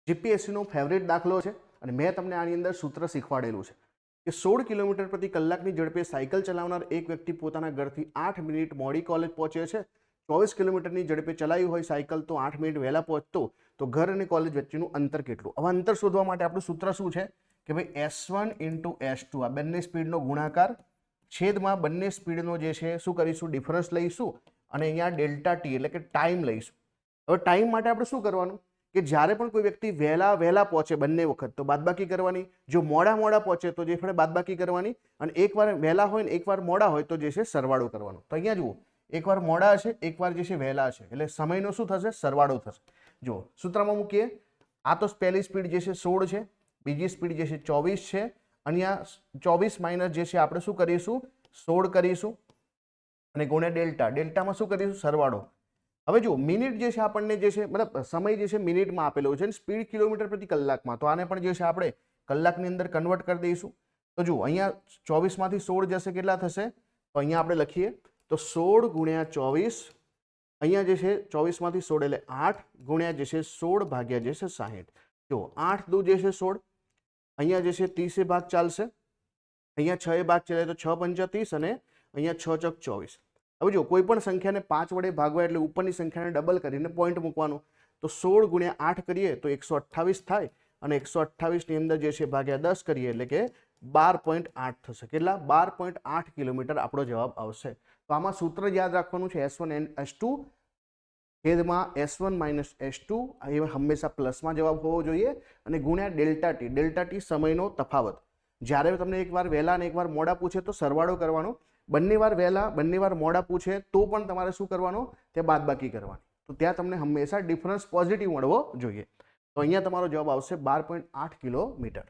જીપીએસસીનો favourite દાખલો છે અને મેં તમને આની અંદર સૂત્ર શીખવાડેલું છે કે 16 કિલોમીટર પ્રતિ કલાકની ઝડપે સાયકલ ચલાવનાર એક વ્યક્તિ પોતાના ઘરથી 8 મિનિટ મોડી કોલેજ પહોંચે છે. 24 કિલોમીટરની ઝડપે ચલાવી હોય સાયકલ તો 8 મિનિટ વહેલા પહોંચતો, તો ઘર અને કોલેજ વચ્ચેનું અંતર કેટલું? હવે અંતર શોધવા માટે આપણું સૂત્ર શું છે કે ભાઈ S1 × S2, આ બંને સ્પીડનો ગુણાકાર છેદમાં બંને સ્પીડનો જે છે શું કરીશું, ડિફરન્સ લઈશું અને અહીંયા ડેલ્ટા ટી એટલે કે ટાઈમ લઈશું. હવે ટાઈમ માટે આપણે શું કરવાનું કે જ્યારે પણ કોઈ વ્યક્તિ વહેલા પહોંચે બંને વખત તો બાદબાકી કરવાની, જો મોડા પહોંચે તો જે ફળે બાદબાકી કરવાની, અને એકવાર વહેલા હોય ને એકવાર મોડા હોય તો જે છે સરવાળો કરવાનો. તો અહીંયા જુઓ, એકવાર મોડા હશે એકવાર જે છે વહેલા હશે એટલે સમયનો શું થશે, સરવાળો થશે. જો સૂત્રમાં મૂકીએ, આ તો પહેલી સ્પીડ જે છે 16 છે, બીજી સ્પીડ જે છે 24 છે, અહીંયા 24 માઇનસ જે છે આપણે શું કરીશું, 16 કરીશું અને ગુણ્યા ડેલ્ટા, ડેલ્ટામાં શું કરીશું, સરવાળો. હવે જો મિનિટ જે છે આપણને જે છે મતલબ સમય જે છે મિનિટમાં આપેલો છે, સ્પીડ કિલોમીટર પ્રતિ કલાકમાં, તો આને પણ જે છે આપણે કલાકની અંદર કન્વર્ટ કરી દઈશું. તો જુઓ અહીંયા 24 માંથી 16 જશે, કેટલા થશે, તો અહીંયા આપણે લખીએ તો 16 ગુણ્યા 24, અહીંયા જે છે 24 માંથી 16 એટલે 8 ગુણ્યા જે છે 16 ભાગ્યા જે છે 60. જો 8 દુ જે છે 16, અહીંયા જે છે 30 ભાગ ચાલશે, અહીંયા 6 ભાગ ચાલે તો 6 × 5 = 30 અને અહીંયા 6 × 24. હવે જો કોઈ પણ સંખ્યાને 5 વડે ભાગવા એટલે ઉપરની સંખ્યાને ડબલ કરીને પોઈન્ટ મૂકવાનો, તો 16 ગુણ્યા 8 કરીએ તો 128 થાય અને 128 ની અંદર જે છે ભાગ્યા 10 કરીએ એટલે કે 12.8 થશે. કેટલા? 12.8 કિલોમીટર આપણો જવાબ આવશે. તો આમાં સૂત્ર યાદ રાખવાનું છે S1 and S2 છેદમાં S1 - S2, એ હંમેશા પ્લસમાં જવાબ હોવો જોઈએ, અને ગુણ્યા ડેલ્ટા ટી સમયનો તફાવત. જ્યારે તમને એકવાર વહેલા અને એકવાર મોડા પૂછે તો સરવાળો કરવાનો, બંને વાર વહેલા બંને વાર મોડા પૂછે તો પણ તમારે શું કરવાનું, તે બાદબાકી કરવાની. તો ત્યાં તમને હંમેશા ડિફરન્સ પોઝિટિવ મળવો જોઈએ. તો અહીંયા તમારો જવાબ આવશે 12.8 કિલોમીટર.